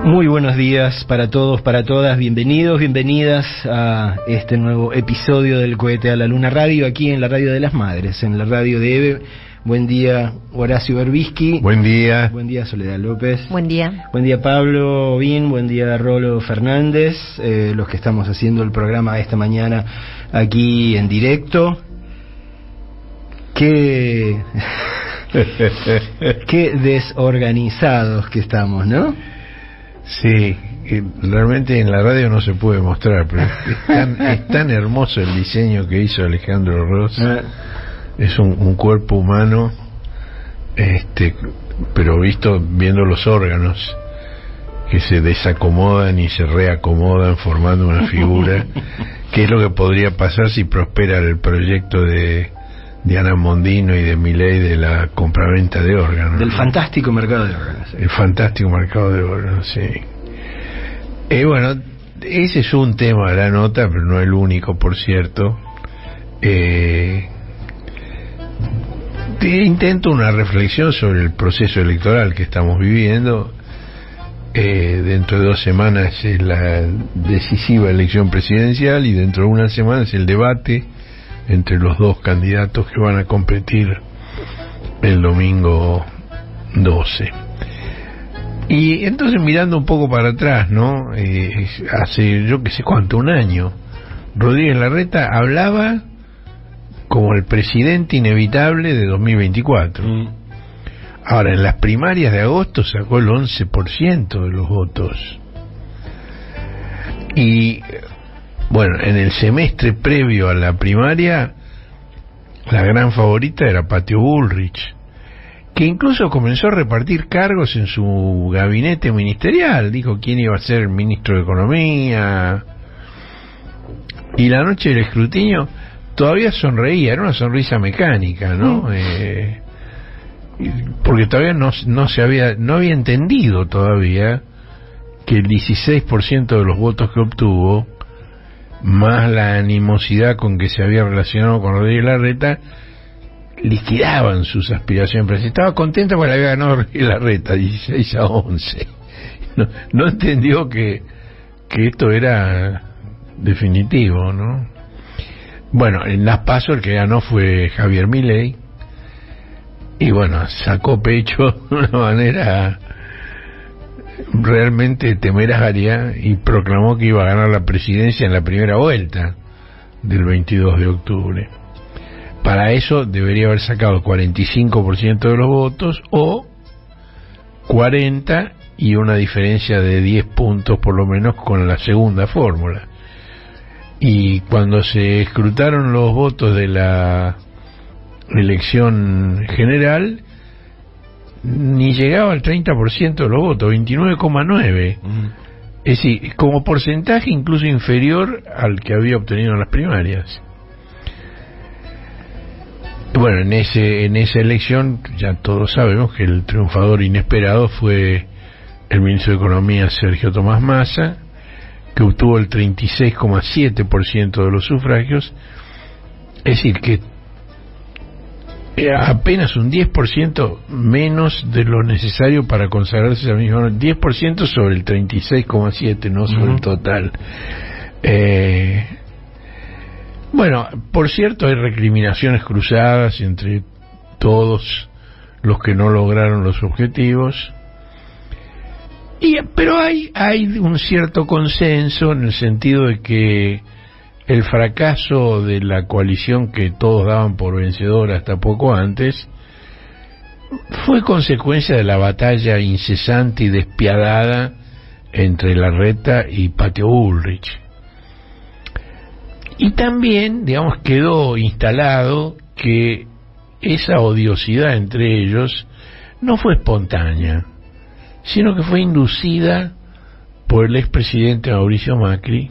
Muy buenos días para todos, para todas, bienvenidos, bienvenidas a este nuevo episodio del Cohete a la Luna Radio, aquí en la Radio de las Madres, en la radio de EVE. Buen día, Horacio Berbisky. Buen día. Buen día, Soledad López. Buen día. Buen día, Pablo Bin. Buen día, Rolo Fernández. Los que estamos haciendo el programa esta mañana aquí en directo. Qué desorganizados que estamos, ¿no? Sí, realmente en la radio no se puede mostrar, pero es tan hermoso el diseño que hizo Alejandro Ross. Es un cuerpo humano, pero viendo los órganos que se desacomodan y se reacomodan formando una figura, que es lo que podría pasar si prospera el proyecto de Ana Mondino y de Milei de la compraventa de órganos. Del fantástico mercado de órganos. El fantástico mercado de órganos, sí. Bueno, ese es un tema de la nota, pero no el único, por cierto. Intento una reflexión sobre el proceso electoral que estamos viviendo. Dentro de 2 semanas es la decisiva elección presidencial y dentro de 1 semana es el debate entre los 2 candidatos que van a competir el domingo 12. Y entonces, mirando un poco para atrás, ¿no? Hace yo que sé cuánto, 1 año, Rodríguez Larreta hablaba como el presidente inevitable de 2024. Ahora, en las primarias de agosto sacó el 11% de los votos. Y bueno, en el semestre previo a la primaria, la gran favorita era Patricia Bullrich, que incluso comenzó a repartir cargos en su gabinete ministerial. Dijo quién iba a ser el ministro de Economía. Y la noche del escrutinio todavía sonreía, era una sonrisa mecánica, ¿no? Porque todavía no había entendido todavía que el 16% de los votos que obtuvo, más la animosidad con que se había relacionado con Rodríguez Larreta, liquidaban sus aspiraciones. Pero estaba contenta porque le había ganado Rodríguez Larreta 16-11. No entendió que esto era definitivo, ¿no? Bueno, en las PASO el que ganó fue Javier Milei, y bueno, sacó pecho de una manera realmente temeraria y proclamó que iba a ganar la presidencia en la primera vuelta del 22 de octubre. Para eso debería haber sacado 45% de los votos o 40 y una diferencia de 10 puntos por lo menos con la segunda fórmula. Y cuando se escrutaron los votos de la elección general, ni llegaba al 30% de los votos, 29,9%. Es decir, como porcentaje incluso inferior al que había obtenido en las primarias. Bueno, en esa elección ya todos sabemos que el triunfador inesperado fue el ministro de Economía Sergio Tomás Massa, que obtuvo el 36,7% de los sufragios. Es decir, que apenas un 10% menos de lo necesario para consagrarse al mismo, 10% sobre el 36,7%, no sobre el total. Bueno, por cierto, hay recriminaciones cruzadas entre todos los que no lograron los objetivos, pero hay un cierto consenso en el sentido de que el fracaso de la coalición que todos daban por vencedora hasta poco antes fue consecuencia de la batalla incesante y despiadada entre Larreta y Patricia Bullrich. Y también, digamos, quedó instalado que esa odiosidad entre ellos no fue espontánea, sino que fue inducida por el expresidente Mauricio Macri,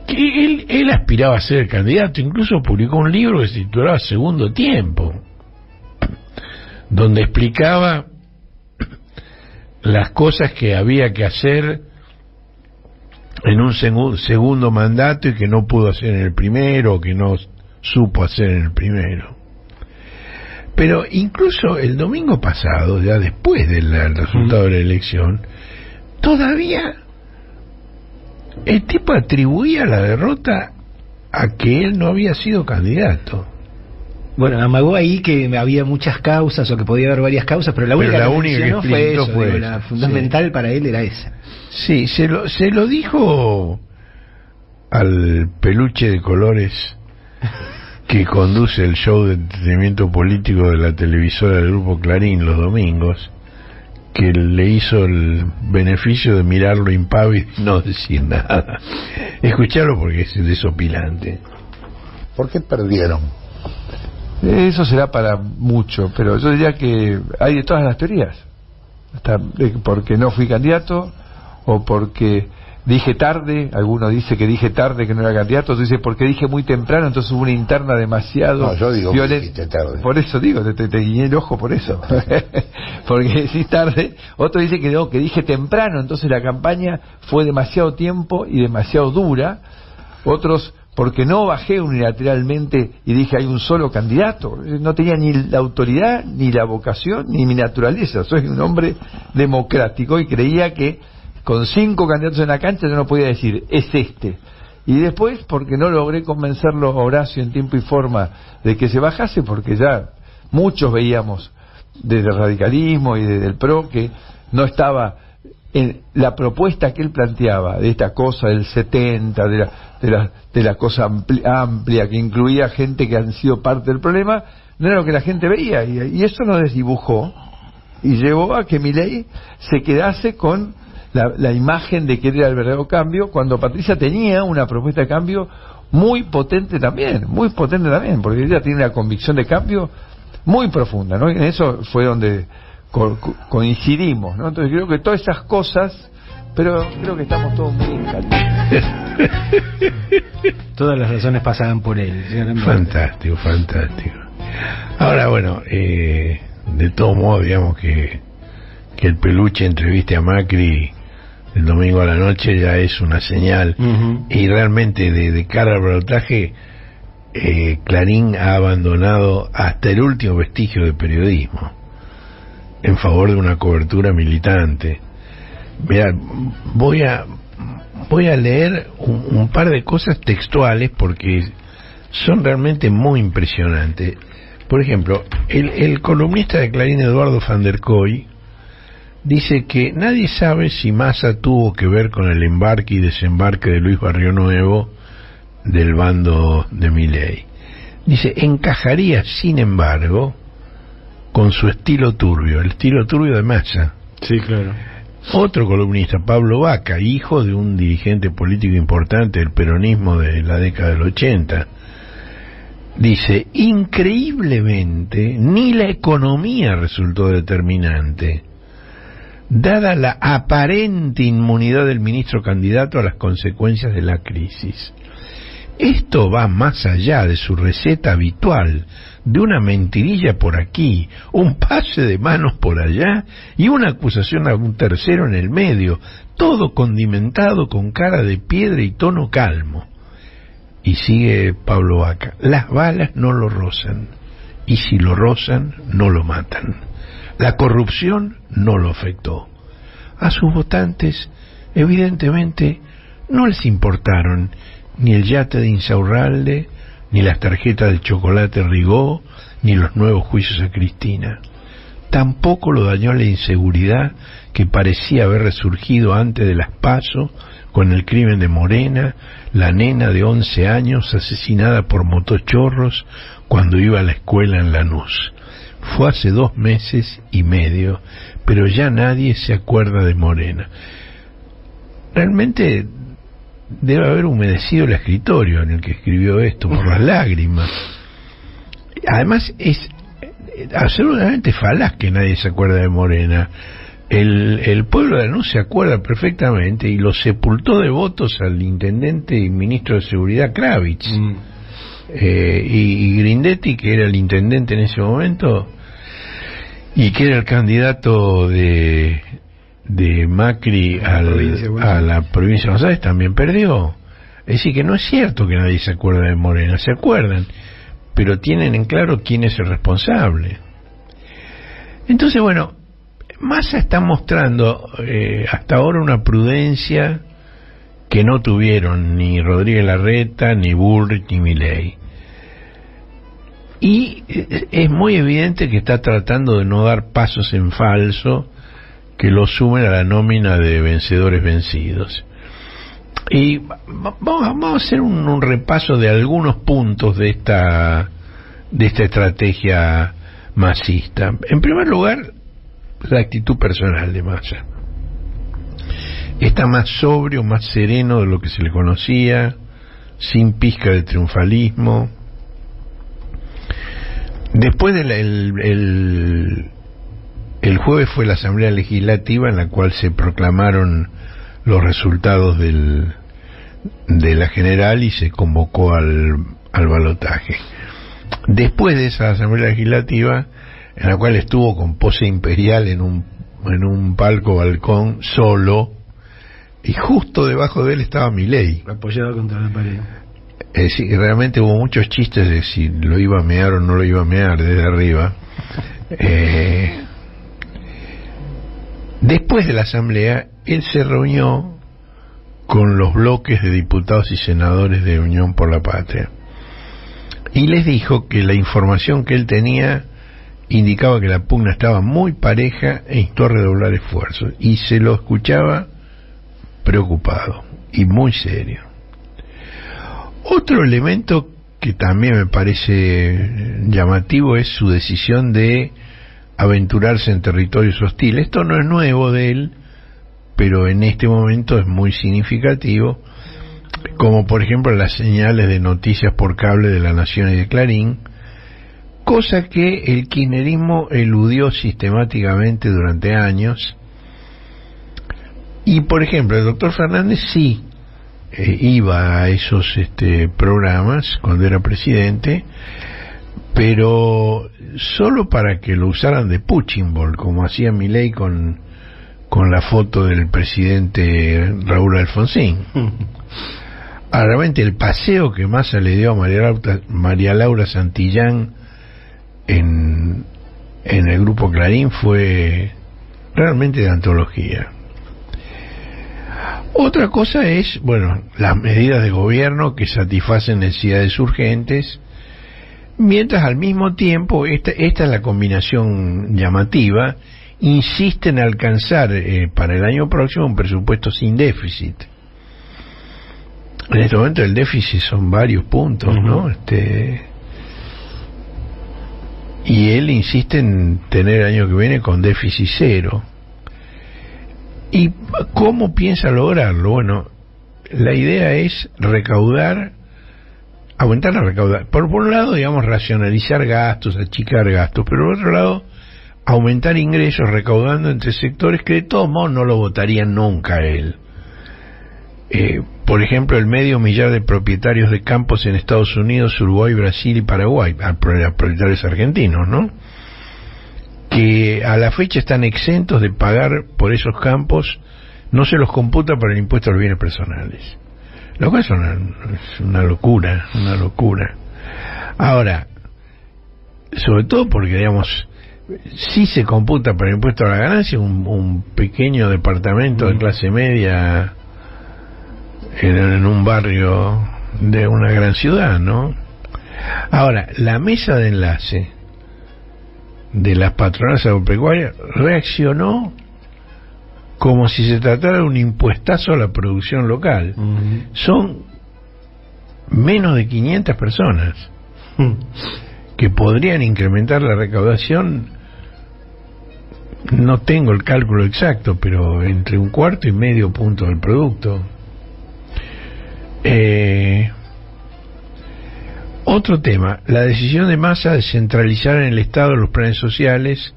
que él aspiraba a ser candidato. Incluso publicó un libro que se titulaba Segundo Tiempo, donde explicaba las cosas que había que hacer en un segundo mandato y que no pudo hacer en el primero, o que no supo hacer en el primero. Pero incluso el domingo pasado, ya después del resultado de la elección, todavía el tipo atribuía la derrota a que él no había sido candidato. Bueno, amagó ahí que había muchas causas o que podía haber varias causas, pero la única que fue eso, fue la fundamental para él era esa. Sí, se lo dijo al peluche de colores que conduce el show de entretenimiento político de la televisora del Grupo Clarín los domingos, que le hizo el beneficio de mirarlo impávido y no decir nada. Escucharlo porque es desopilante. ¿Por qué perdieron? Eso será para mucho, pero yo diría que hay de todas las teorías. Hasta porque no fui candidato, o porque dije tarde, alguno dice que dije tarde que no era candidato, otro dice porque dije muy temprano, entonces hubo una interna demasiado... No, yo digo que dijiste tarde. Por eso digo, te guiñé el ojo por eso. Porque decís tarde. Otro dice que no, que dije temprano, entonces la campaña fue demasiado tiempo y demasiado dura. Otros porque no bajé unilateralmente y dije hay un solo candidato. No tenía ni la autoridad, ni la vocación, ni mi naturaleza. Soy un hombre democrático y creía que con 5 candidatos en la cancha yo no podía decir es este. Y después porque no logré convencerlo a Horacio en tiempo y forma de que se bajase, porque ya muchos veíamos desde el radicalismo y desde el PRO que no estaba en la propuesta que él planteaba de esta cosa del 70, de la cosa amplia que incluía gente que han sido parte del problema, no era lo que la gente veía, y eso nos desdibujó y llevó a que Milei se quedase con la imagen de que era el verdadero cambio, cuando Patricia tenía una propuesta de cambio muy potente también, porque ella tiene una convicción de cambio muy profunda, ¿no? Y en eso fue donde coincidimos, ¿no? Entonces creo que todas esas cosas, pero creo que estamos todos muy encalientes. Todas las razones pasaban por él. Fantástico. Ahora, bueno, de todo modo, digamos que el peluche entreviste a Macri el domingo a la noche ya es una señal. Y realmente de cara al balotaje, Clarín ha abandonado hasta el último vestigio de periodismo en favor de una cobertura militante. Mirá, voy a leer un par de cosas textuales porque son realmente muy impresionantes. Por ejemplo, el columnista de Clarín, Eduardo van der Kooi, dice que nadie sabe si Massa tuvo que ver con el embarque y desembarque de Luis Barrionuevo del bando de Milei. Dice, encajaría, sin embargo, con su estilo turbio, el estilo turbio de Massa. Sí, claro. Otro columnista, Pablo Vaca, hijo de un dirigente político importante del peronismo de la década del 80, dice, increíblemente, ni la economía resultó determinante, dada la aparente inmunidad del ministro candidato a las consecuencias de la crisis. Esto va más allá de su receta habitual, de una mentirilla por aquí, un pase de manos por allá y una acusación a un tercero en el medio, todo condimentado con cara de piedra y tono calmo. Y sigue Pablo Vaca, las balas no lo rozan, y si lo rozan, no lo matan. La corrupción no lo afectó. A sus votantes, evidentemente, no les importaron ni el yate de Insaurralde, ni las tarjetas de chocolate Rigó, ni los nuevos juicios a Cristina. Tampoco lo dañó la inseguridad que parecía haber resurgido antes de las PASO, con el crimen de Morena, la nena de 11 años asesinada por motochorros cuando iba a la escuela en Lanús. Fue hace 2 meses y medio, pero ya nadie se acuerda de Morena. Realmente debe haber humedecido el escritorio en el que escribió esto por las lágrimas. Además es absolutamente falaz que nadie se acuerda de Morena. El pueblo de Lanús se acuerda perfectamente y lo sepultó de votos al intendente y ministro de Seguridad Kravitz. Y Grindetti, que era el intendente en ese momento y que era el candidato de Macri a la provincia de Buenos Aires, también perdió. Es decir, que no es cierto que nadie se acuerda de Morena, se acuerdan, pero tienen en claro quién es el responsable. Entonces, bueno, Massa está mostrando hasta ahora una prudencia que no tuvieron ni Rodríguez Larreta, ni Bullrich, ni Milei. Y es muy evidente que está tratando de no dar pasos en falso que lo sumen a la nómina de vencedores vencidos. Y vamos a hacer un repaso de algunos puntos de esta estrategia masista. En primer lugar, la actitud personal de Massa. Está más sobrio, más sereno de lo que se le conocía, sin pizca de triunfalismo. Después el jueves fue la Asamblea Legislativa en la cual se proclamaron los resultados de la general y se convocó al balotaje. Después de esa Asamblea Legislativa, en la cual estuvo con pose imperial en un palco balcón solo, y justo debajo de él estaba Milei, apoyado contra la pared. Sí, realmente hubo muchos chistes de si lo iba a mear o no lo iba a mear desde arriba. Después de la asamblea, él se reunió con los bloques de diputados y senadores de Unión por la Patria y les dijo que la información que él tenía indicaba que la pugna estaba muy pareja e instó a redoblar esfuerzos, y se lo escuchaba preocupado y muy serio. Otro elemento que también me parece llamativo es su decisión de aventurarse en territorios hostiles. Esto no es nuevo de él, pero en este momento es muy significativo, como por ejemplo las señales de noticias por cable de La Nación y de Clarín, cosa que el kirchnerismo eludió sistemáticamente durante años. Y por ejemplo el doctor Fernández sí iba a esos programas cuando era presidente, pero solo para que lo usaran de punching ball, como hacía Milei con la foto del presidente Raúl Alfonsín. Realmente el paseo que Massa le dio a María Laura Santillán en el grupo Clarín fue realmente de antología. Otra cosa es, bueno, las medidas de gobierno que satisfacen necesidades urgentes, mientras al mismo tiempo, esta es la combinación llamativa, insiste en alcanzar para el año próximo un presupuesto sin déficit. En este momento el déficit son varios puntos, ¿no? Y él insiste en tener el año que viene con déficit cero. ¿Y cómo piensa lograrlo? Bueno, la idea es aumentar la recaudación. Por un lado, digamos, racionalizar gastos, achicar gastos, pero por otro lado, aumentar ingresos recaudando entre sectores que de todos modos no lo votarían nunca a él. Por ejemplo, el 500.000 de propietarios de campos en Estados Unidos, Uruguay, Brasil y Paraguay, propietarios argentinos, ¿no?, que a la fecha están exentos de pagar por esos campos, no se los computa para el impuesto a los bienes personales, lo cual es una locura. Ahora, sobre todo porque, digamos, si se computa para el impuesto a la ganancia un pequeño departamento de clase media en un barrio de una gran ciudad, ¿no? Ahora, la mesa de enlace de las patronales agropecuarias reaccionó como si se tratara de un impuestazo a la producción local. Son menos de 500 personas que podrían incrementar la recaudación, no tengo el cálculo exacto, pero entre 1/4 y medio punto del producto. Otro tema, la decisión de Massa de centralizar en el Estado los planes sociales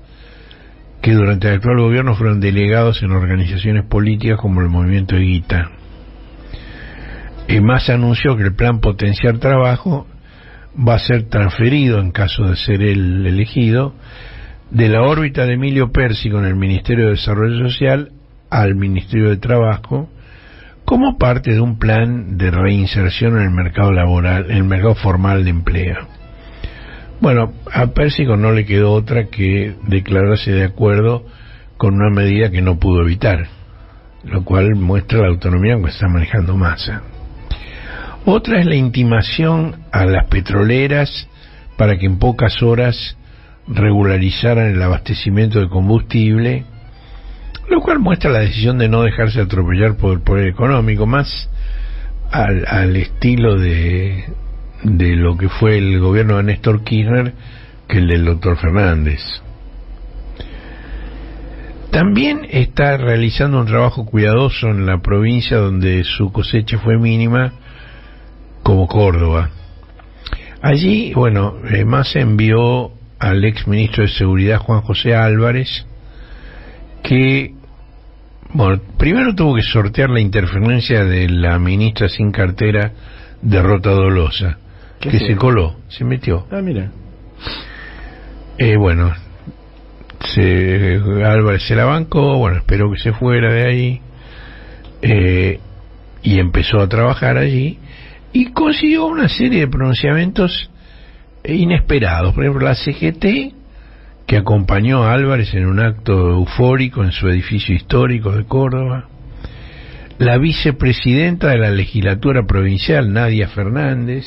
que durante el actual gobierno fueron delegados en organizaciones políticas como el Movimiento Evita. Massa anunció que el plan Potenciar Trabajo va a ser transferido, en caso de ser él elegido, de la órbita de Emilio Pérsico en el Ministerio de Desarrollo Social al Ministerio de Trabajo, como parte de un plan de reinserción en el mercado laboral, en el mercado formal de empleo. Bueno, a Pérsico no le quedó otra que declararse de acuerdo con una medida que no pudo evitar, lo cual muestra la autonomía que está manejando Massa. Otra es la intimación a las petroleras para que en pocas horas regularizaran el abastecimiento de combustible, lo cual muestra la decisión de no dejarse atropellar por el poder económico, más al estilo de lo que fue el gobierno de Néstor Kirchner que el del doctor Fernández. También está realizando un trabajo cuidadoso en la provincia donde su cosecha fue mínima, como Córdoba. Allí, bueno, Massa envió al ex ministro de Seguridad Juan José Álvarez, que, bueno, primero tuvo que sortear la interferencia de la ministra sin cartera de Rota Dolosa, que se coló, se metió. Ah, mira. Bueno, Álvarez se la bancó, bueno, esperó que se fuera de ahí, y empezó a trabajar allí, y consiguió una serie de pronunciamientos inesperados. Por ejemplo, la CGT, que acompañó a Álvarez en un acto eufórico en su edificio histórico de Córdoba, la vicepresidenta de la legislatura provincial, Nadia Fernández,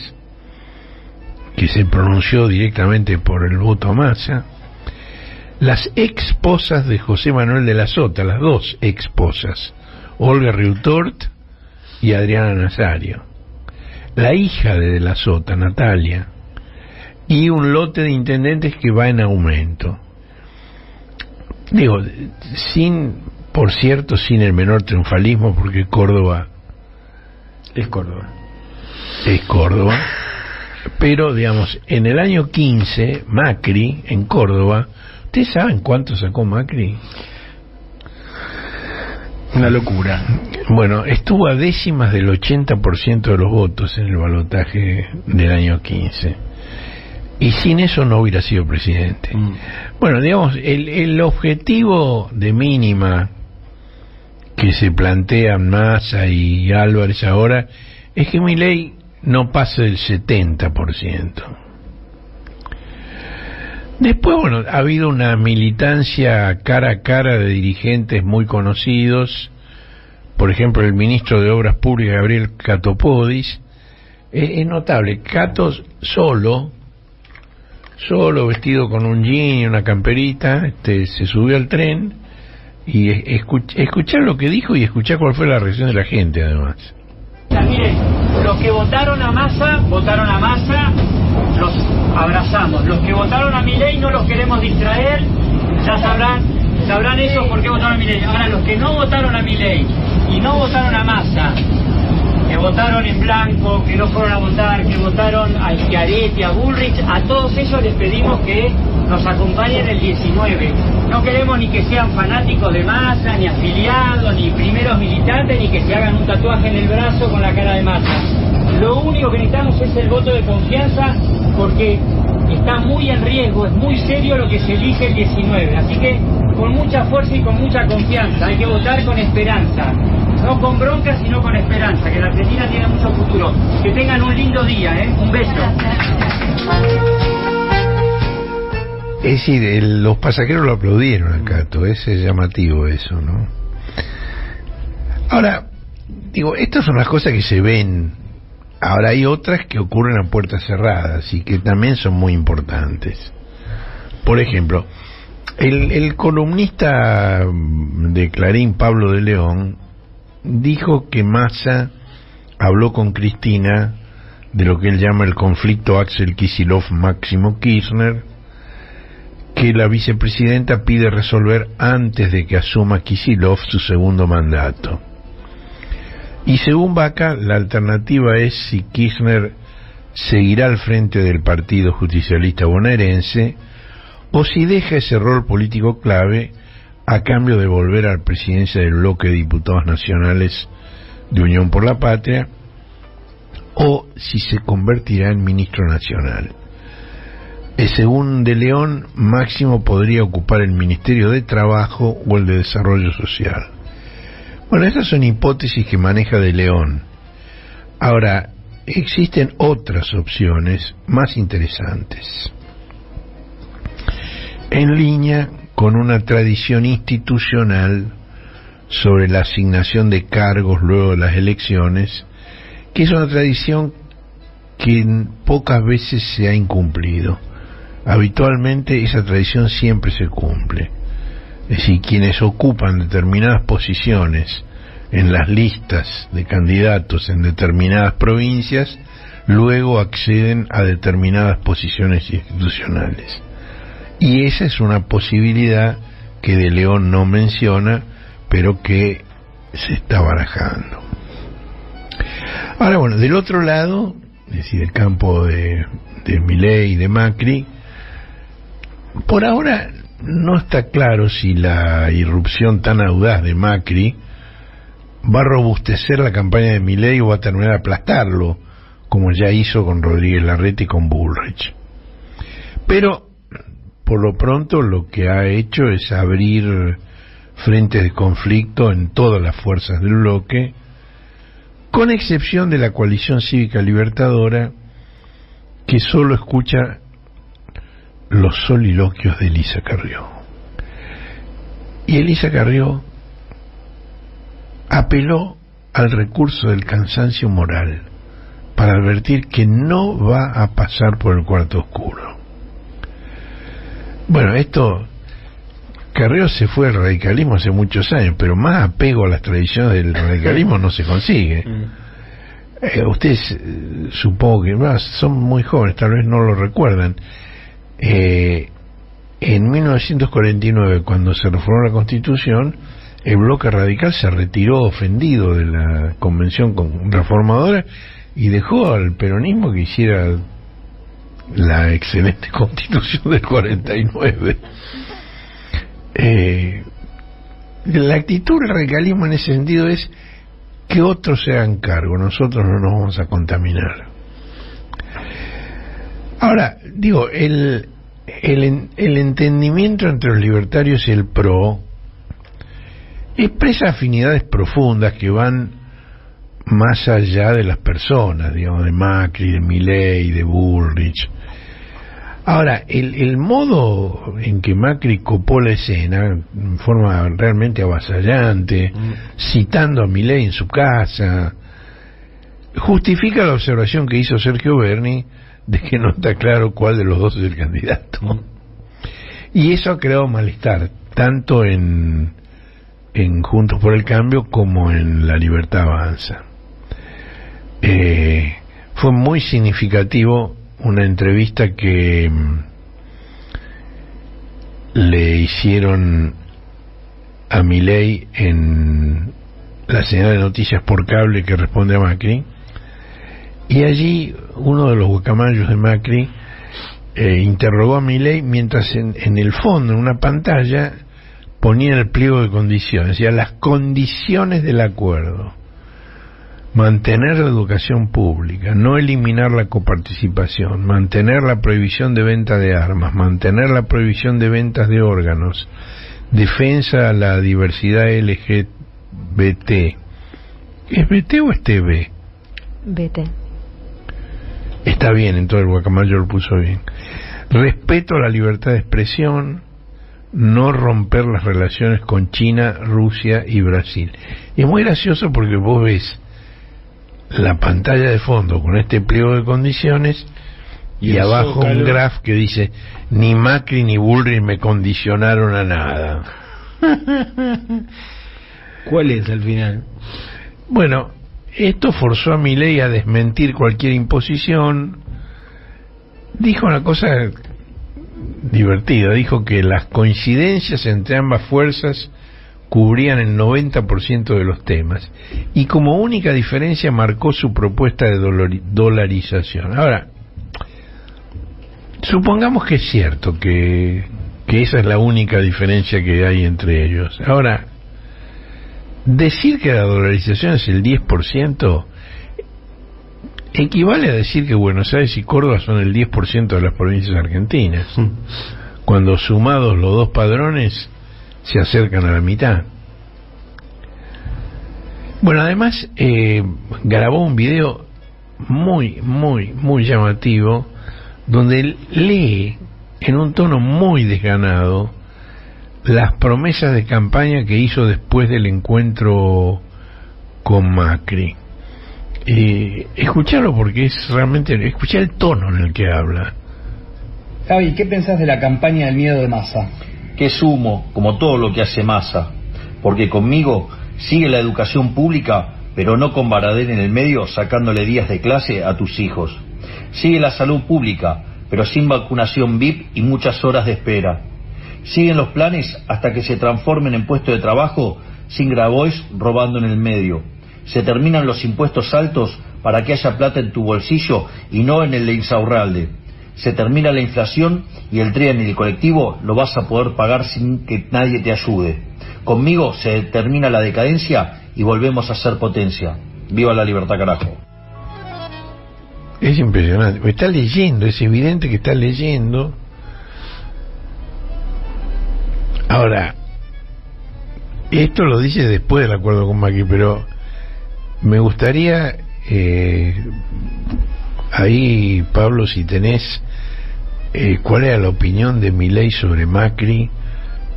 que se pronunció directamente por el voto a Massa, las exposas de José Manuel de la Sota, las dos exposas, Olga Riutort y Adriana Nazario, la hija de la Sota, Natalia, y un lote de intendentes que va en aumento. Digo, por cierto, sin el menor triunfalismo, porque Córdoba es Córdoba. Es Córdoba. Pero, digamos, en el año 15, Macri, en Córdoba, ¿ustedes saben cuánto sacó Macri? Una locura. Bueno, estuvo a décimas del 80% de los votos en el balotaje del año 15. Y sin eso no hubiera sido presidente. Bueno, digamos, el objetivo de mínima que se plantean Massa y Álvarez ahora es que Milei no pase del 70%. Después, bueno, ha habido una militancia cara a cara de dirigentes muy conocidos. Por ejemplo, el ministro de Obras Públicas, Gabriel Catopodis. Es notable, Cato solo, vestido con un jean y una camperita, se subió al tren y escuchar lo que dijo y escuchar cuál fue la reacción de la gente, además. Miren, los que votaron a Massa, los abrazamos. Los que votaron a Milei no los queremos distraer, ya sabrán ellos por qué votaron a Milei. Ahora, los que no votaron a Milei y no votaron a Massa, que votaron en blanco, que no fueron a votar, que votaron a Schiaretti, a Bullrich, a todos ellos les pedimos que nos acompañen el 19. No queremos ni que sean fanáticos de Massa, ni afiliados, ni primeros militantes, ni que se hagan un tatuaje en el brazo con la cara de Massa. Lo único que necesitamos es el voto de confianza, porque está muy en riesgo, es muy serio lo que se elige el 19. Así que con mucha fuerza y con mucha confianza, hay que votar con esperanza. No con bronca, sino con esperanza, que la Argentina tiene mucho futuro. Que tengan un lindo día, un beso. Es decir, los pasajeros lo aplaudieron a Cato, es llamativo eso, ¿no? Ahora, digo, estas son las cosas que se ven. Ahora hay otras que ocurren a puertas cerradas y que también son muy importantes. Por ejemplo, el columnista de Clarín, Pablo de León, dijo que Massa habló con Cristina de lo que él llama el conflicto Axel Kicillof-Máximo Kirchner, que la vicepresidenta pide resolver antes de que asuma Kicillof su segundo mandato. Y según Vaca, la alternativa es si Kirchner seguirá al frente del Partido Justicialista Bonaerense o si deja ese rol político clave a cambio de volver a la presidencia del bloque de diputados nacionales de Unión por la Patria, o si se convertirá en ministro nacional. Según De León, Máximo podría ocupar el Ministerio de Trabajo o el de Desarrollo Social. Bueno, estas son hipótesis que maneja De León. Ahora, existen otras opciones más interesantes. en línea con una tradición institucional sobre la asignación de cargos luego de las elecciones, que es una tradición que pocas veces se ha incumplido. Habitualmente esa tradición siempre se cumple. Es decir, quienes ocupan determinadas posiciones en las listas de candidatos en determinadas provincias, luego acceden a determinadas posiciones institucionales. Y esa es una posibilidad que De León no menciona, pero que se está barajando. Ahora, bueno, del otro lado, es decir, el campo de Milei y de Macri, por ahora no está claro si la irrupción tan audaz de Macri va a robustecer la campaña de Milei o va a terminar de aplastarlo, como ya hizo con Rodríguez Larreta y con Bullrich. Pero, por lo pronto, lo que ha hecho es abrir frentes de conflicto en todas las fuerzas del bloque, con excepción de la coalición cívica libertadora, que solo escucha los soliloquios de Elisa Carrió. Y Elisa Carrió apeló al recurso del cansancio moral para advertir que no va a pasar por el cuarto oscuro. Bueno, Carrió se fue al radicalismo hace muchos años, pero más apego a las tradiciones del radicalismo no se consigue. Ustedes supongo que son muy jóvenes, tal vez no lo recuerdan. En 1949, cuando se reformó la Constitución, el bloque radical se retiró ofendido de la convención reformadora y dejó al peronismo que hiciera la excelente Constitución del 49. La actitud del radicalismo en ese sentido es que otros se hagan cargo, nosotros no nos vamos a contaminar. Ahora, digo, el entendimiento entre los libertarios y el PRO expresa afinidades profundas que van más allá de las personas, digamos, de Macri, de Milei, de Bullrich. Ahora, el modo en que Macri copó la escena, en forma realmente avasallante, citando a Milei en su casa, justifica la observación que hizo Sergio Berni de que no está claro cuál de los dos es el candidato. Y eso ha creado malestar, tanto en Juntos por el Cambio como en La Libertad Avanza. Fue muy significativo una entrevista que le hicieron a Milei en la señal de noticias por cable que responde a Macri, y allí uno de los guacamayos de Macri interrogó a Milei mientras en el fondo, en una pantalla, ponía el pliego de condiciones, decía las condiciones del acuerdo: mantener la educación pública, no eliminar la coparticipación, mantener la prohibición de venta de armas, mantener la prohibición de ventas de órganos, defensa a la diversidad LGBT. ¿Es BT o es TB? BT. Está bien, entonces el guacamayo lo puso bien. Respeto a la libertad de expresión, no romper las relaciones con China, Rusia y Brasil. Y es muy gracioso porque vos ves la pantalla de fondo con este pliego de condiciones y abajo un graph que dice: ni Macri ni Bullrich me condicionaron a nada. ¿Cuál es al final? Bueno, esto forzó a Milei a desmentir cualquier imposición. Dijo una cosa divertida, dijo que las coincidencias entre ambas fuerzas cubrían el 90% de los temas, y como única diferencia marcó su propuesta de dolarización. Ahora, supongamos que es cierto que esa es la única diferencia que hay entre ellos. Ahora, decir que la dolarización es el 10% equivale a decir que Buenos Aires y Córdoba son el 10% de las provincias argentinas, cuando sumados los dos padrones se acercan a la mitad. Bueno, además grabó un video muy llamativo donde él lee en un tono muy desganado las promesas de campaña que hizo después del encuentro con Macri. Escucharlo porque es realmente, escuchar el tono en el que habla. Javi, ¿qué pensás de la campaña del miedo de Massa? Que es humo, como todo lo que hace Massa, porque conmigo sigue la educación pública, pero no con Baradel en el medio sacándole días de clase a tus hijos. Sigue la salud pública, pero sin vacunación VIP y muchas horas de espera. Siguen los planes hasta que se transformen en puestos de trabajo sin Grabois robando en el medio. Se terminan los impuestos altos para que haya plata en tu bolsillo y no en el de Insaurralde. Se termina la inflación y el tren y el colectivo lo vas a poder pagar sin que nadie te ayude. Conmigo se termina la decadencia y volvemos a ser potencia. ¡Viva la libertad, carajo! Es impresionante. Está leyendo, es evidente que está leyendo. Ahora, esto lo dice después del acuerdo con Macri, pero me gustaría, ahí, Pablo, si tenés, cuál era la opinión de Milei sobre Macri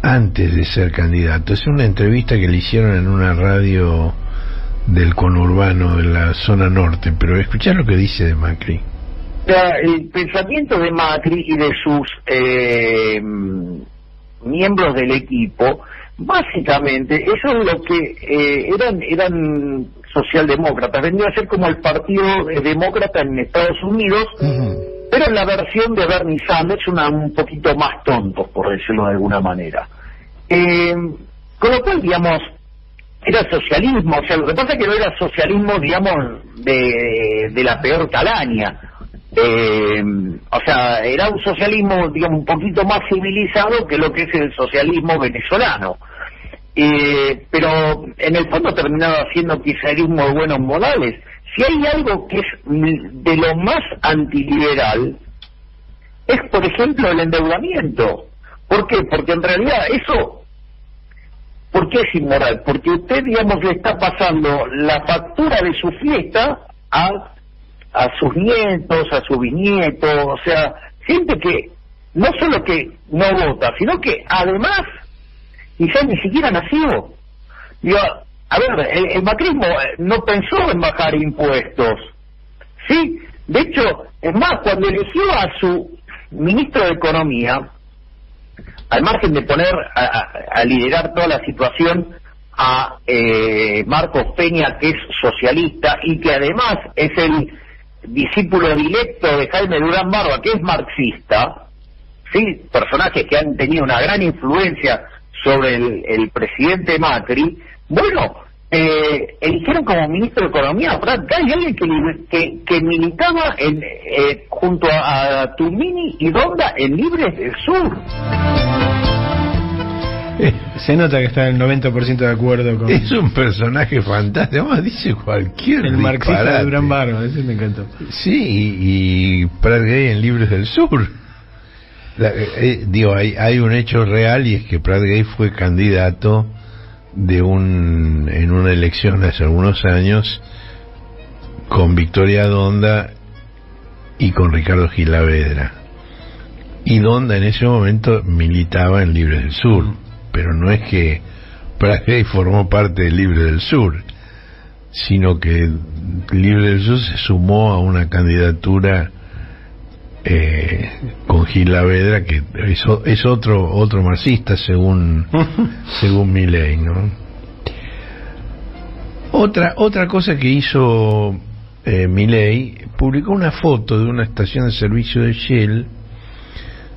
antes de ser candidato. Es una entrevista que le hicieron en una radio del conurbano de la zona norte, pero escuchá lo que dice de Macri. El pensamiento de Macri y de sus miembros del equipo, básicamente, eso es lo que eran socialdemócratas, vendría a ser como el partido demócrata en Estados Unidos, pero en la versión de Bernie Sanders, un poquito más tontos, por decirlo de alguna manera. Con lo cual, digamos, era socialismo, o sea, lo que pasa es que no era socialismo, digamos, de la peor calaña. O sea, era un socialismo, digamos, un poquito más civilizado que lo que es el socialismo venezolano. Pero en el fondo terminaba siendo kirchnerismo de buenos modales. Si hay algo que es de lo más antiliberal, es, por ejemplo, el endeudamiento. ¿Por qué? Porque en realidad eso... ¿Por qué es inmoral? Porque usted, digamos, le está pasando la factura de su fiesta a sus nietos, a sus bisnietos, o sea, gente que no solo que no vota, sino que además quizás ni siquiera nació. Digo, a ver, el macrismo no pensó en bajar impuestos, ¿sí? De hecho, es más, cuando eligió a su ministro de Economía, al margen de poner a liderar toda la situación a Marcos Peña, que es socialista y que además es el discípulo directo de Jaime Durán Barba, que es marxista, sí, personajes que han tenido una gran influencia sobre el presidente Macri. Bueno, eligieron como ministro de Economía a Prat Gay, alguien que militaba junto a Tumini y Donda en Libres del Sur. Se nota que está el 90% de acuerdo con... Es un personaje fantástico, además dice cualquier el marxista disparate. De Durán Barba, ese me encantó. Sí, y Prat Gay en Libres del Sur. Digo, hay un hecho real, y es que Prat Gay fue candidato en una elección hace algunos años con Victoria Donda y con Ricardo Gilavedra, y Donda en ese momento militaba en Libres del Sur, pero no es que Prat Gay formó parte de Libres del Sur, sino que Libres del Sur se sumó a una candidatura con Gilavedra, que es otro marxista según Milei, ¿no? Otra cosa que hizo Milei, publicó una foto de una estación de servicio de Shell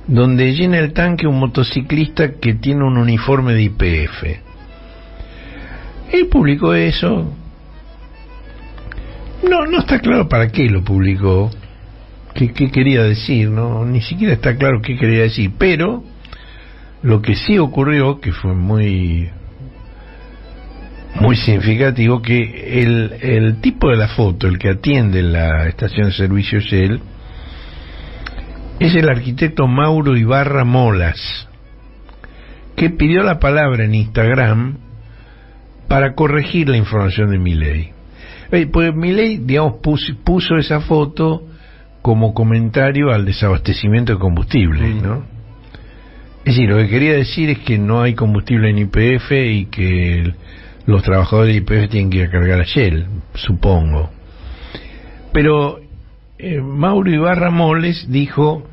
donde llena el tanque un motociclista que tiene un uniforme de YPF. Él publicó eso. No está claro para qué lo publicó, qué quería decir, no, ni siquiera está claro qué quería decir, pero lo que sí ocurrió, que fue muy significativo, que el tipo de la foto, el que atiende la estación de servicio Shell, es el arquitecto Mauro Ibarra Molas, que pidió la palabra en Instagram para corregir la información de Milei. Pues Milei, digamos, puso esa foto como comentario al desabastecimiento de combustible, ¿no? Es decir, lo que quería decir es que no hay combustible en YPF y que los trabajadores de YPF tienen que ir a cargar a Shell, supongo. Pero Mauro Ibarra Moles dijo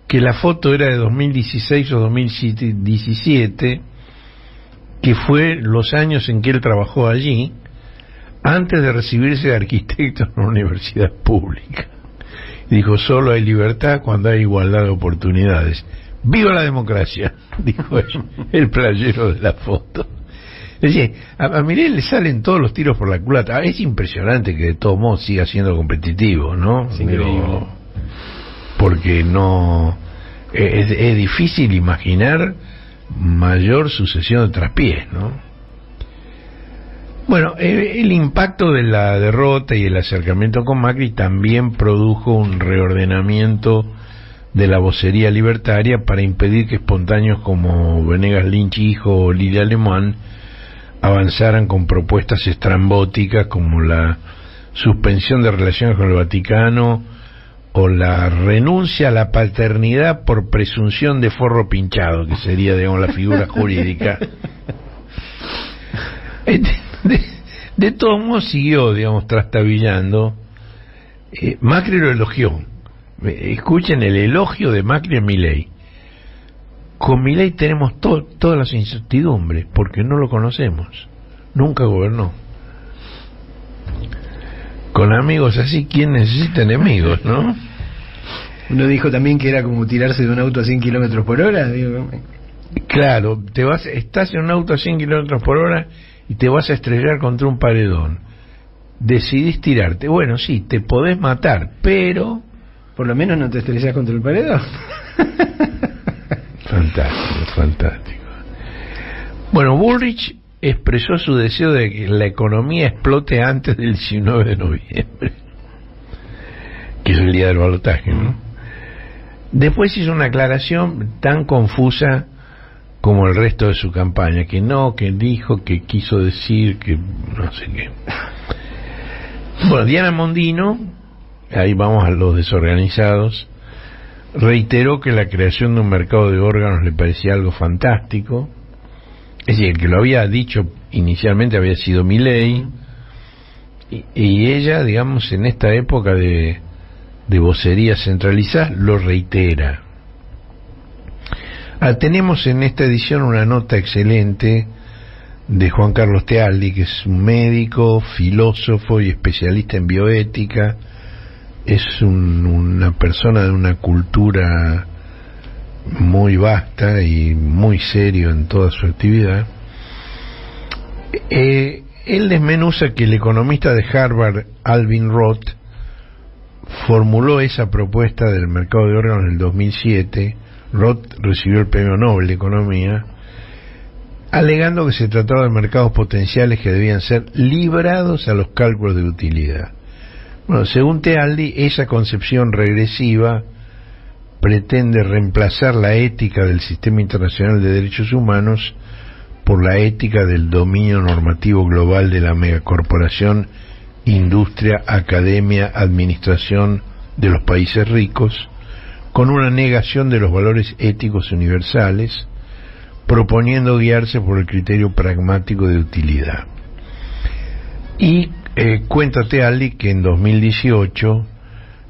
que la foto era de 2016 o 2017, que fue los años en que él trabajó allí, antes de recibirse de arquitecto en una universidad pública. Dijo, solo hay libertad cuando hay igualdad de oportunidades. ¡Viva la democracia!, dijo el playero de la foto. Es decir, a Milei le salen todos los tiros por la culata. Es impresionante que de todos modos siga siendo competitivo, ¿no? Es increíble. Porque no... Es difícil imaginar mayor sucesión de traspiés, ¿no? Bueno, el impacto de la derrota y el acercamiento con Macri también produjo un reordenamiento de la vocería libertaria para impedir que espontáneos como Venegas Lynch hijo o Lilia Alemán avanzaran con propuestas estrambóticas como la suspensión de relaciones con el Vaticano o la renuncia a la paternidad por presunción de forro pinchado, que sería, digamos, la figura jurídica. De todos modos siguió, digamos, trastabillando. Macri lo elogió. Escuchen el elogio de Macri a Milei. Con Milei tenemos todas las incertidumbres porque no lo conocemos, nunca gobernó. Con amigos así, ¿quién necesita enemigos, no? Uno dijo también que era como tirarse de un auto a 100 kilómetros por hora. Digo, claro, estás en un auto a 100 kilómetros por hora y te vas a estrellar contra un paredón. Decidís tirarte. Bueno, sí, te podés matar, pero por lo menos no te estrellas contra el paredón. Fantástico, fantástico. Bueno, Bullrich expresó su deseo de que la economía explote antes del 19 de noviembre, que es el día del balotaje, ¿no? Después hizo una aclaración tan confusa como el resto de su campaña, que no, que dijo, que quiso decir, que no sé qué. Bueno, Diana Mondino, ahí vamos a los desorganizados, reiteró que la creación de un mercado de órganos le parecía algo fantástico. Es decir, el que lo había dicho inicialmente había sido Milei, y ella, digamos, en esta época de vocería centralizada, lo reitera. Tenemos en esta edición una nota excelente de Juan Carlos Tealdi, que es un médico, filósofo y especialista en bioética. Es una persona de una cultura muy vasta y muy serio en toda su actividad. Él desmenuza que el economista de Harvard, Alvin Roth, formuló esa propuesta del mercado de órganos en el 2007. Roth recibió el premio Nobel de Economía, alegando que se trataba de mercados potenciales que debían ser librados a los cálculos de utilidad. Bueno, según Tealdi, esa concepción regresiva pretende reemplazar la ética del sistema internacional de derechos humanos por la ética del dominio normativo global de la megacorporación, industria, academia, administración de los países ricos, con una negación de los valores éticos universales, proponiendo guiarse por el criterio pragmático de utilidad. Y cuenta Tealdi que en 2018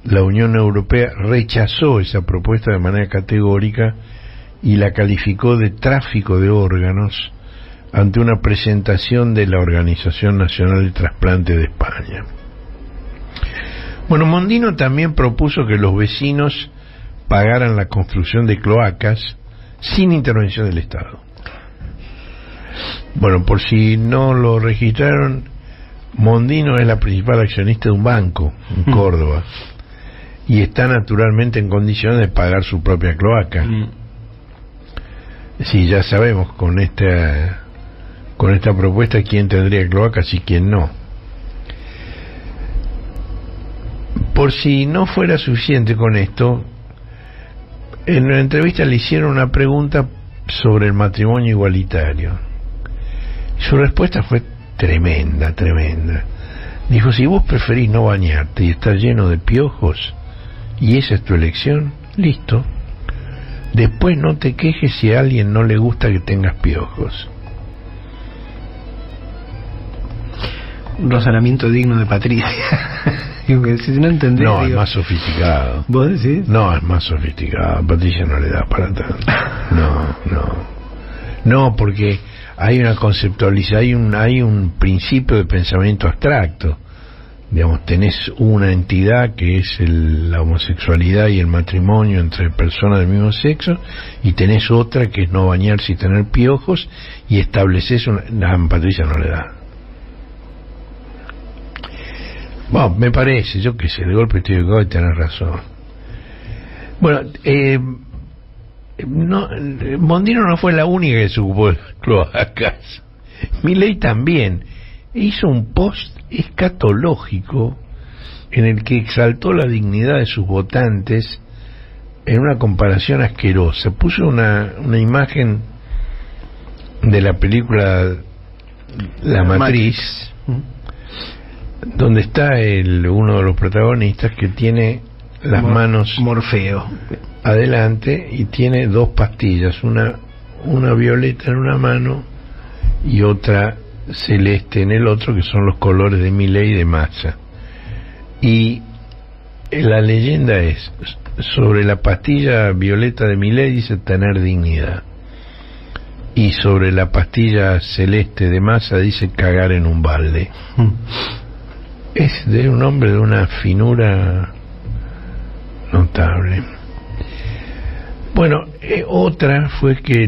la Unión Europea rechazó esa propuesta de manera categórica y la calificó de tráfico de órganos ante una presentación de la Organización Nacional de Trasplante de España. Bueno, Mondino también propuso que los vecinos pagaran la construcción de cloacas sin intervención del Estado. Bueno, por si no lo registraron, Mondino es la principal accionista de un banco en Córdoba y está naturalmente en condiciones de pagar su propia cloaca. Sí, ya sabemos con esta propuesta quién tendría cloacas y quién no. Por si no fuera suficiente con esto, en una entrevista le hicieron una pregunta sobre el matrimonio igualitario. Su respuesta fue tremenda. Dijo, si vos preferís no bañarte y estar lleno de piojos y esa es tu elección, listo. Después no te quejes si a alguien no le gusta que tengas piojos. Un razonamiento digno de Patricia. Si no entendés, no, es más sofisticado. ¿Vos decís? No, es más sofisticado. Patricia no le da para tanto. No, porque hay una conceptualización, hay un principio de pensamiento abstracto. Digamos, tenés una entidad que es la homosexualidad y el matrimonio entre personas del mismo sexo, y tenés otra que es no bañarse y tener piojos, y estableces una... No, Patricia no le da. Bueno, me parece, yo que sé, de golpe estoy equivocado y tenés razón. Bueno, Mondino no fue la única que se ocupó de las cloacas. Milei también hizo un post escatológico en el que exaltó la dignidad de sus votantes en una comparación asquerosa. Puso una imagen de la película La Matriz, donde está uno de los protagonistas que tiene las manos Morfeo adelante y tiene dos pastillas, una violeta en una mano y otra celeste en el otro, que son los colores de Milei y de Massa. Y la leyenda es, sobre la pastilla violeta de Milei dice tener dignidad, y sobre la pastilla celeste de Massa dice cagar en un balde. Es de un hombre de una finura notable. Bueno, otra fue que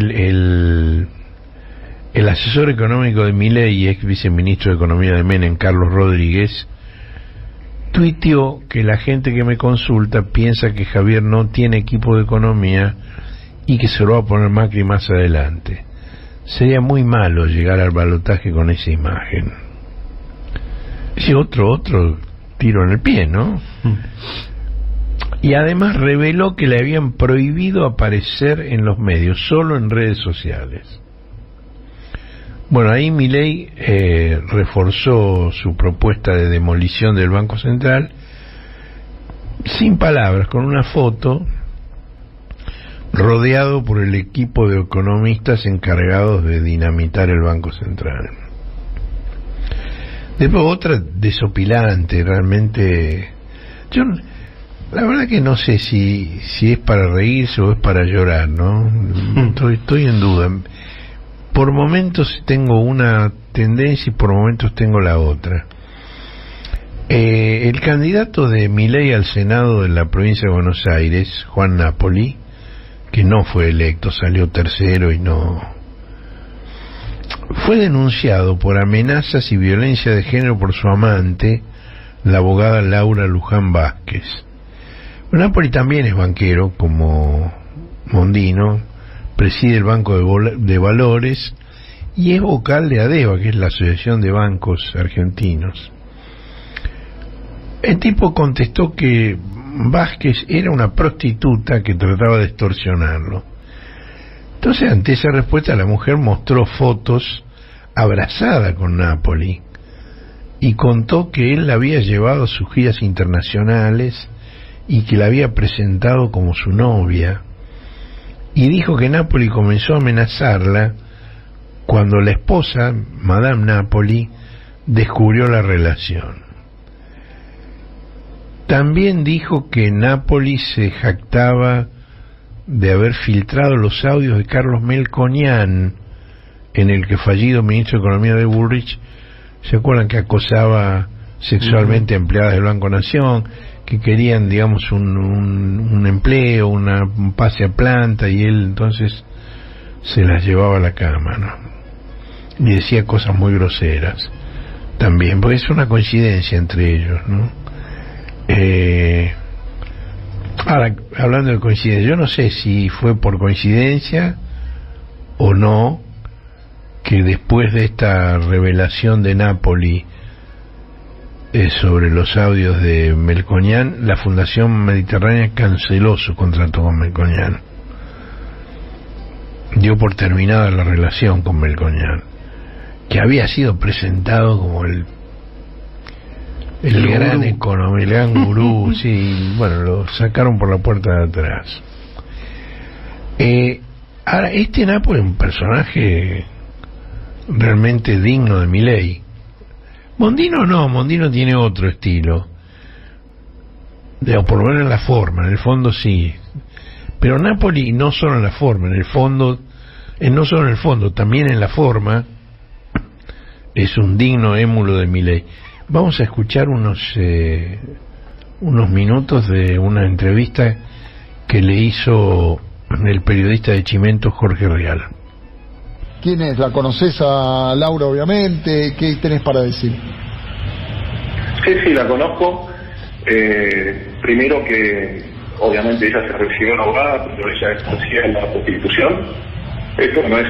el asesor económico de Milei y ex viceministro de Economía de Menem, Carlos Rodríguez, tuiteó que la gente que me consulta piensa que Javier no tiene equipo de economía y que se lo va a poner Macri más adelante. Sería muy malo llegar al balotaje con esa imagen. Sí, otro tiro en el pie, ¿no? Y además reveló que le habían prohibido aparecer en los medios, solo en redes sociales. Bueno, ahí Milei reforzó su propuesta de demolición del Banco Central, sin palabras, con una foto, rodeado por el equipo de economistas encargados de dinamitar el Banco Central. Después otra desopilante, realmente. Yo la verdad que no sé si es para reírse o es para llorar, ¿no? Estoy en duda. Por momentos tengo una tendencia y por momentos tengo la otra. El candidato de Milei al Senado de la provincia de Buenos Aires, Juan Napoli, que no fue electo, salió tercero y no... fue denunciado por amenazas y violencia de género por su amante, la abogada Laura Luján Vázquez. Napoli también es banquero, como Mondino, preside el Banco de Valores y es vocal de ADEVA, que es la Asociación de Bancos Argentinos. El tipo contestó que Vázquez era una prostituta que trataba de extorsionarlo. Entonces, ante esa respuesta, la mujer mostró fotos abrazada con Napoli y contó que él la había llevado a sus giras internacionales y que la había presentado como su novia, y dijo que Napoli comenzó a amenazarla cuando la esposa, Madame Napoli, descubrió la relación. También dijo que Napoli se jactaba de haber filtrado los audios de Carlos Melconian, en el que fallido ministro de Economía de Bullrich, ¿se acuerdan que acosaba sexualmente a empleadas del Banco Nación, que querían, digamos, un empleo, un pase a planta, y él entonces se las llevaba a la cama, ¿no? Y decía cosas muy groseras también, porque es una coincidencia entre ellos, ¿no? Ahora, hablando de coincidencia, yo no sé si fue por coincidencia o no que después de esta revelación de Napoli sobre los audios de Melconian, la Fundación Mediterránea canceló su contrato con Melconian, dio por terminada la relación con Melconian, que había sido presentado como el gran economista, el gran gurú. Sí, bueno, lo sacaron por la puerta de atrás. Ahora, Napoli es un personaje realmente digno de Milei. Mondino tiene otro estilo, o por lo menos en la forma, en el fondo sí, pero Napoli no solo en la forma, en el fondo, no solo en el fondo, también en la forma es un digno émulo de Milei. Vamos a escuchar unos minutos de una entrevista que le hizo el periodista de Chimento Jorge Real. ¿Quién es? ¿La conoces a Laura, obviamente? ¿Qué tenés para decir? Sí, la conozco. Primero que obviamente ella se recibió en abogada, pero ella es consciente en la Constitución. Esto no es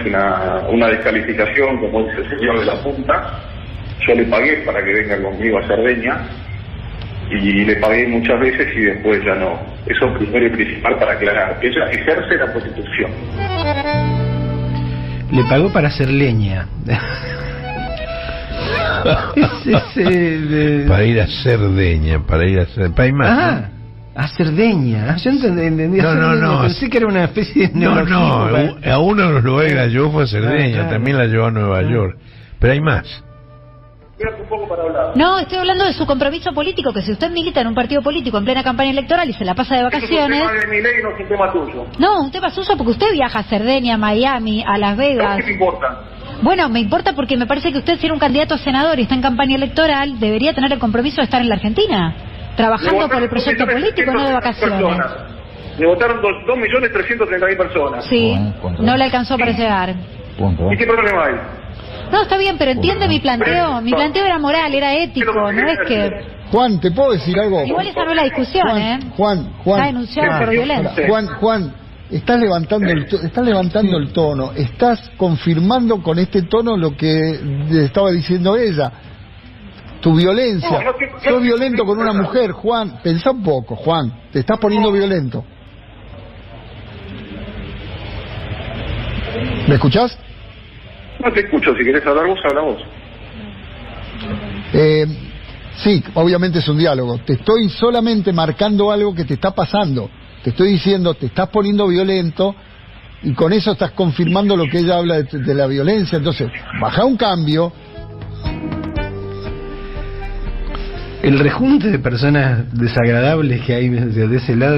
una descalificación, como dice el señor de la Punta. Yo le pagué para que venga conmigo a Cerdeña y le pagué muchas veces y después ya no. Eso primero y principal para aclarar. Ella ejerce la Constitución. Le pagó para hacer leña. Para ir a Cerdeña, para ir a más. A Cerdeña. Yo entendí. No. Pensé que era una especie de a uno de los lugares que la llevó fue a Cerdeña, también la llevó a Nueva York. Pero hay más. Un poco para hablar. No, estoy hablando de su compromiso político, que si usted milita en un partido político en plena campaña electoral y se la pasa de vacaciones... Es un tema de Milei, no es un tema tuyo. No, un tema suyo porque usted viaja a Cerdeña, a Miami, a Las Vegas. ¿Qué te importa? Bueno, me importa porque me parece que usted, si era un candidato a senador y está en campaña electoral, debería tener el compromiso de estar en la Argentina, trabajando por el proyecto político, no de vacaciones. Le votaron 2.330.000 personas. Sí, no le alcanzó para llegar. ¿Y qué problema hay? No, está bien, pero entiende mi planteo. Mi planteo era moral, era ético, no es que... Juan, ¿te puedo decir algo? Igual esa no es la discusión, Juan. Está denunciado por violencia. Juan, estás levantando el tono. Estás confirmando con este tono lo que estaba diciendo ella. Tu violencia. Sos violento con una mujer, Juan. Pensá un poco, Juan. Te estás poniendo violento. ¿Me escuchás? No te escucho, si querés hablar vos, habla vos. Sí, obviamente es un diálogo. Te estoy solamente marcando algo que te está pasando. Te estoy diciendo, te estás poniendo violento y con eso estás confirmando lo que ella habla de la violencia. Entonces, baja un cambio. El rejunte de personas desagradables que hay de ese lado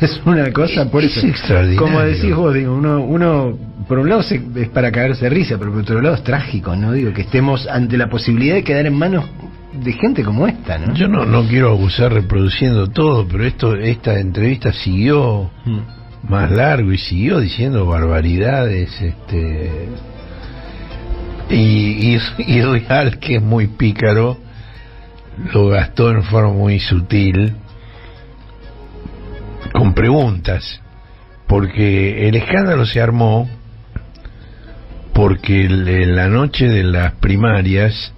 es una cosa, por eso, como decís vos, digo, uno por un lado es para caerse de risa, pero por otro lado es trágico, ¿no? Digo, que estemos ante la posibilidad de quedar en manos de gente como esta, ¿no? Yo no quiero abusar reproduciendo todo, pero esta entrevista siguió más largo y siguió diciendo barbaridades, y Real, que es muy pícaro, lo gastó en forma muy sutil con preguntas, porque el escándalo se armó porque en la noche de las primarias,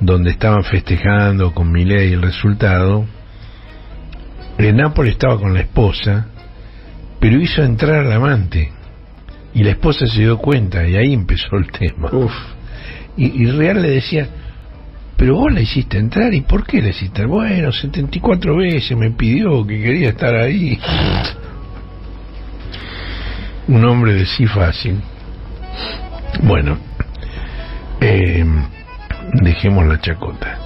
donde estaban festejando con Milei el resultado, Napoli estaba con la esposa, pero hizo entrar al amante y la esposa se dio cuenta y ahí empezó el tema. Y Real le decía: pero vos la hiciste entrar. ¿Y por qué la hiciste entrar? Bueno, 74 veces me pidió que quería estar ahí. Un hombre de sí fácil. Bueno, dejemos la chacota.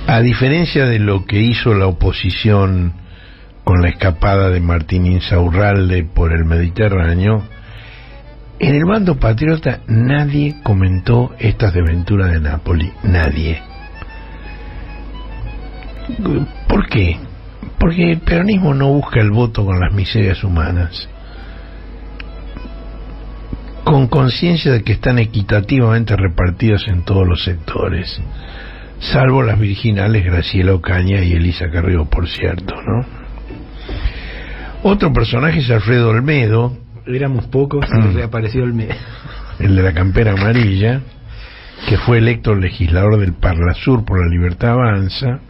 A diferencia de lo que hizo la oposición con la escapada de Martín Insaurralde por el Mediterráneo, en el bando patriota nadie comentó estas desventuras de Napoli. Nadie. ¿Por qué? Porque el peronismo no busca el voto con las miserias humanas, con conciencia de que están equitativamente repartidas en todos los sectores, salvo las virginales Graciela Ocaña y Elisa Carrió, por cierto, ¿no? Otro personaje es Alfredo Olmedo. Éramos pocos y reapareció Olmedo, el de la campera amarilla, que fue electo legislador del Parlasur por la Libertad Avanza.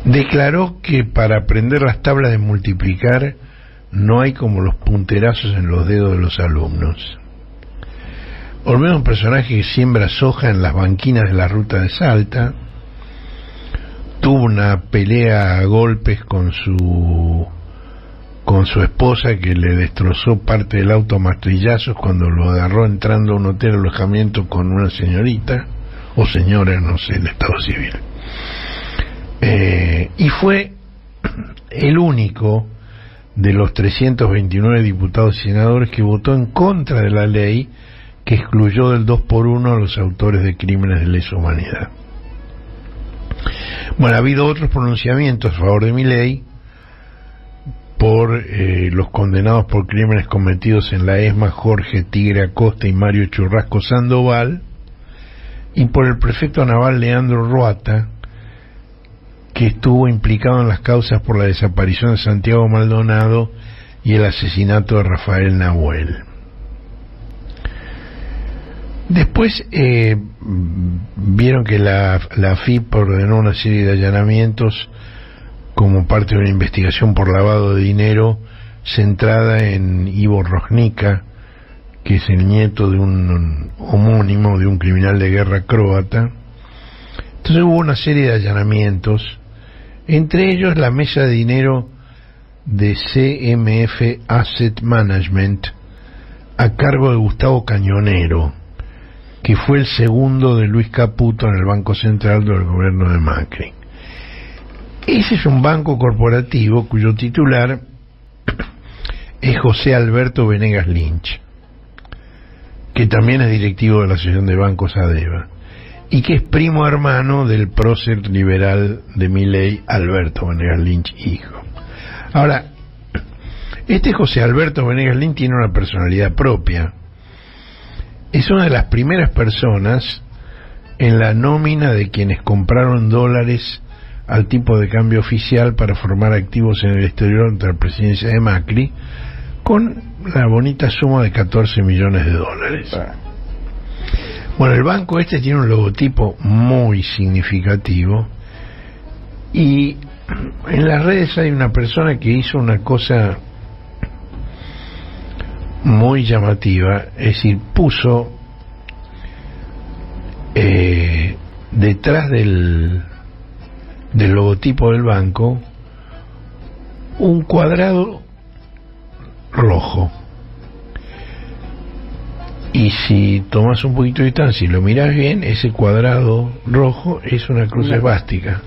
Declaró que para aprender las tablas de multiplicar no hay como los punterazos en los dedos de los alumnos. Olmedo es un personaje que siembra soja en las banquinas de la ruta de Salta. Tuvo una pelea a golpes con su con su esposa, que le destrozó parte del auto a martillazos cuando lo agarró entrando a un hotel de alojamiento con una señorita o señora, no sé, el estado civil. Y fue el único de los 329 diputados y senadores que votó en contra de la ley que excluyó del 2x1 a los autores de crímenes de lesa humanidad. Bueno, ha habido otros pronunciamientos a favor de Milei por los condenados por crímenes cometidos en la ESMA, Jorge Tigre Acosta y Mario Churrasco Sandoval, y por el prefecto naval Leandro Roata, que estuvo implicado en las causas por la desaparición de Santiago Maldonado y el asesinato de Rafael Nahuel. Después vieron que la AFIP ordenó una serie de allanamientos como parte de una investigación por lavado de dinero centrada en Ivo Rosnica, que es el nieto de un homónimo de un criminal de guerra croata. Entonces hubo una serie de allanamientos, entre ellos la mesa de dinero de CMF Asset Management a cargo de Gustavo Cañonero, que fue el segundo de Luis Caputo en el Banco Central del gobierno de Macri. Ese es un banco corporativo cuyo titular es José Alberto Venegas Lynch, que también es directivo de la Asociación de Bancos ADEVA, y que es primo hermano del prócer liberal de Milei, Alberto Venegas Lynch, hijo. Ahora, este José Alberto Venegas Lynch tiene una personalidad propia. Es una de las primeras personas en la nómina de quienes compraron dólares al tipo de cambio oficial para formar activos en el exterior ante la presidencia de Macri, con la bonita suma de 14 millones de dólares. Bueno, el banco este tiene un logotipo muy significativo, y en las redes hay una persona que hizo una cosa muy llamativa, es decir, puso detrás del logotipo del banco un cuadrado rojo, y si tomas un poquito de distancia y lo miras bien, ese cuadrado rojo es una cruz esvástica.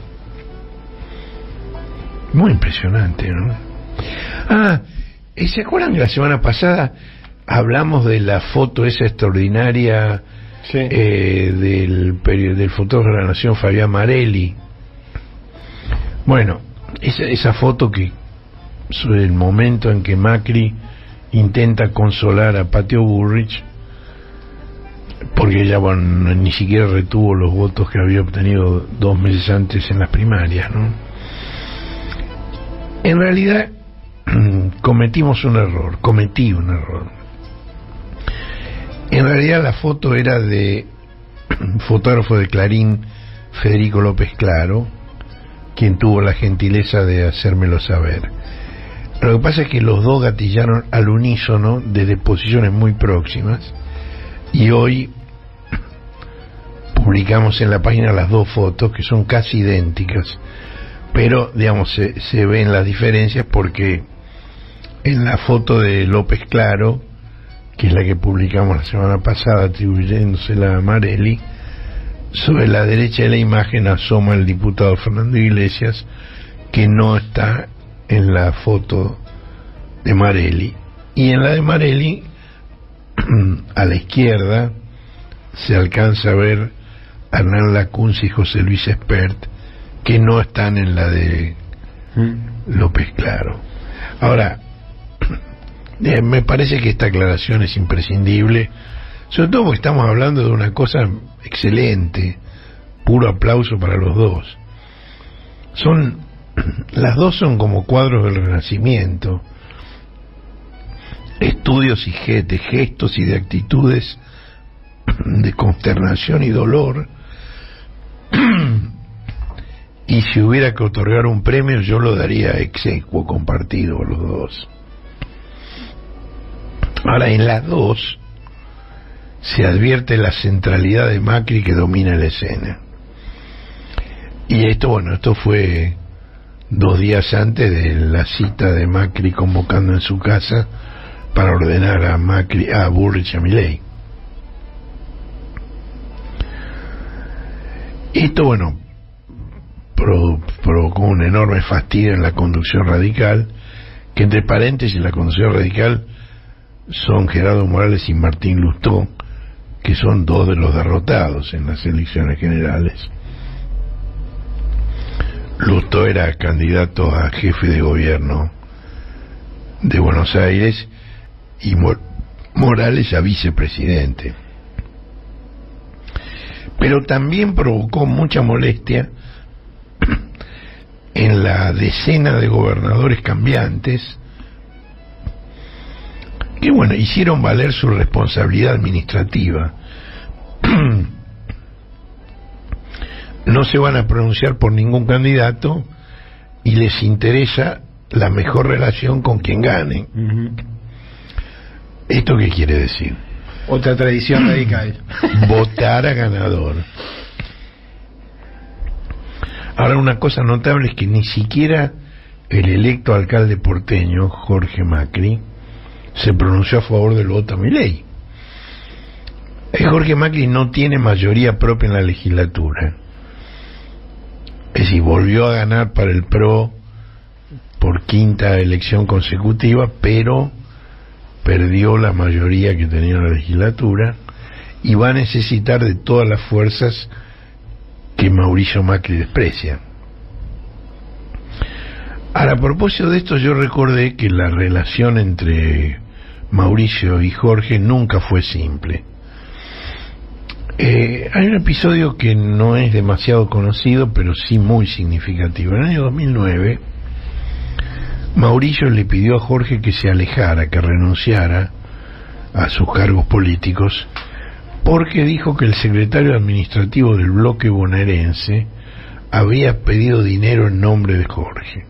Muy impresionante, ¿no? ¿Se acuerdan que la semana pasada hablamos de la foto esa extraordinaria del fotógrafo de la Nación, Fabián Marelli? Bueno, esa foto que sobre el momento en que Macri intenta consolar a Patio Bullrich, porque ella ni siquiera retuvo los votos que había obtenido 2 meses antes en las primarias, ¿no? En realidad cometí un error. En realidad la foto era de fotógrafo de Clarín, Federico López Claro, quien tuvo la gentileza de hacérmelo saber. Lo que pasa es que los dos gatillaron al unísono desde posiciones muy próximas, y hoy publicamos en la página las dos fotos, que son casi idénticas, pero digamos se ven las diferencias, porque en la foto de López Claro, que es la que publicamos la semana pasada atribuyéndosela a Marelli, sobre la derecha de la imagen asoma el diputado Fernando Iglesias, que no está en la foto de Marelli, y en la de Marelli a la izquierda se alcanza a ver a Hernán Lacunza y José Luis Espert, que no están en la de López Claro. Ahora, me parece que esta aclaración es imprescindible, sobre todo porque estamos hablando de una cosa excelente. Puro aplauso para los dos. Las dos son como cuadros del Renacimiento, estudios y gestos y de actitudes de consternación y dolor. Y si hubiera que otorgar un premio, yo lo daría exequo, compartido a los dos. Ahora, en las dos se advierte la centralidad de Macri, que domina la escena. Y esto fue 2 días antes de la cita de Macri convocando en su casa para ordenar a Bullrich y a Milei. Esto, bueno, provocó un enorme fastidio en la conducción radical, que entre paréntesis la conducción radical son Gerardo Morales y Martín Lustó, que son 2 de los derrotados en las elecciones generales. Lustó era candidato a jefe de gobierno de Buenos Aires y Morales a vicepresidente. Pero también provocó mucha molestia en la decena de gobernadores cambiantes que, bueno, hicieron valer su responsabilidad administrativa. No se van a pronunciar por ningún candidato y les interesa la mejor relación con quien gane. ¿Esto qué quiere decir? Otra tradición radical. Votar a ganador. Ahora, una cosa notable es que ni siquiera el electo alcalde porteño, Jorge Macri, se pronunció a favor del voto a Milei. Jorge Macri no tiene mayoría propia en la legislatura. Es decir, volvió a ganar para el PRO por 5ª elección consecutiva, pero perdió la mayoría que tenía en la legislatura y va a necesitar de todas las fuerzas que Mauricio Macri desprecia. Ahora, a propósito de esto, yo recordé que la relación entre Mauricio y Jorge nunca fue simple. Hay un episodio que no es demasiado conocido, pero sí muy significativo. En el año 2009, Mauricio le pidió a Jorge que se alejara, que renunciara a sus cargos políticos, porque dijo que el secretario administrativo del bloque bonaerense había pedido dinero en nombre de Jorge.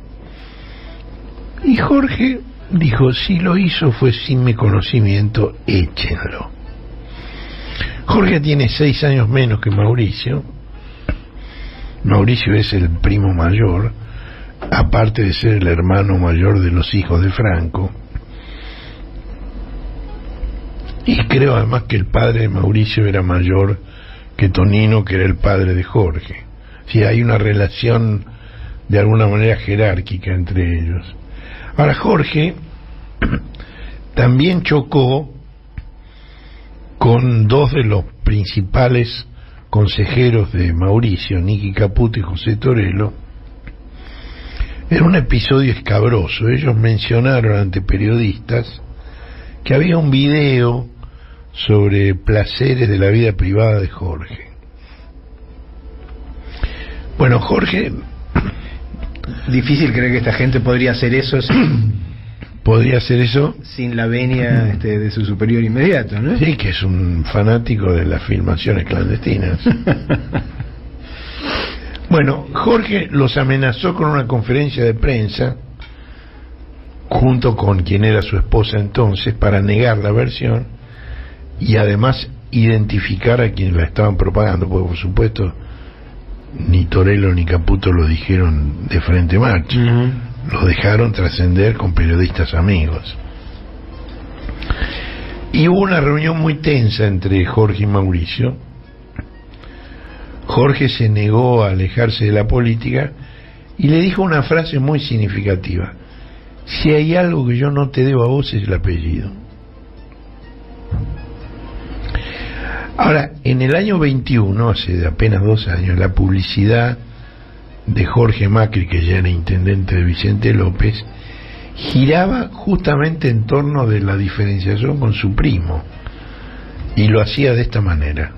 Y Jorge dijo: si lo hizo fue sin mi conocimiento, échenlo. Jorge tiene 6 años menos que Mauricio. Mauricio es el primo mayor, aparte de ser el hermano mayor de los hijos de Franco. Y creo además que el padre de Mauricio era mayor que Tonino, que era el padre de Jorge. Sí, hay una relación de alguna manera jerárquica entre ellos. Ahora, Jorge también chocó con 2 de los principales consejeros de Mauricio, Nicky Caputo y José Torello. Era un episodio escabroso. Ellos mencionaron ante periodistas que había un video sobre placeres de la vida privada de Jorge. Bueno, Jorge... Difícil creer que esta gente podría hacer eso podría hacer eso sin la venia de su superior inmediato, ¿no? Sí, que es un fanático de las filmaciones clandestinas. Bueno, Jorge los amenazó con una conferencia de prensa junto con quien era su esposa entonces, para negar la versión y además identificar a quienes la estaban propagando, porque por supuesto ni Torello ni Caputo lo dijeron de frente marcha. Lo dejaron trascender con periodistas amigos. Y hubo una reunión muy tensa entre Jorge y Mauricio. Jorge se negó a alejarse de la política y le dijo una frase muy significativa: si hay algo que yo no te debo a vos es el apellido. Ahora, en el año 21, hace apenas 2 años, la publicidad de Jorge Macri, que ya era intendente de Vicente López, giraba justamente en torno de la diferenciación con su primo, y lo hacía de esta manera: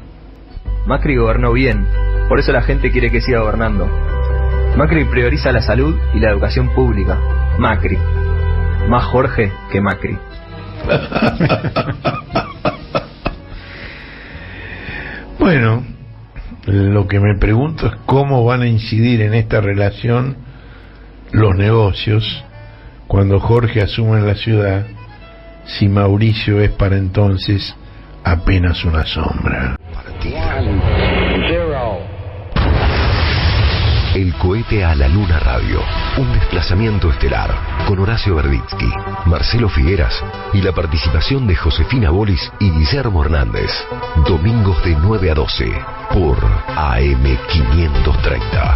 Macri gobernó bien, por eso la gente quiere que siga gobernando. Macri prioriza la salud y la educación pública. Macri, más Jorge que Macri. Bueno, lo que me pregunto es cómo van a incidir en esta relación los negocios cuando Jorge asume en la ciudad, si Mauricio es para entonces apenas una sombra. El Del cohete a la luna radio. Un desplazamiento estelar con Horacio Verditsky, Marcelo Figueras y la participación de Josefina Bolis y Guillermo Hernández. Domingos de 9 a 12 por AM 530.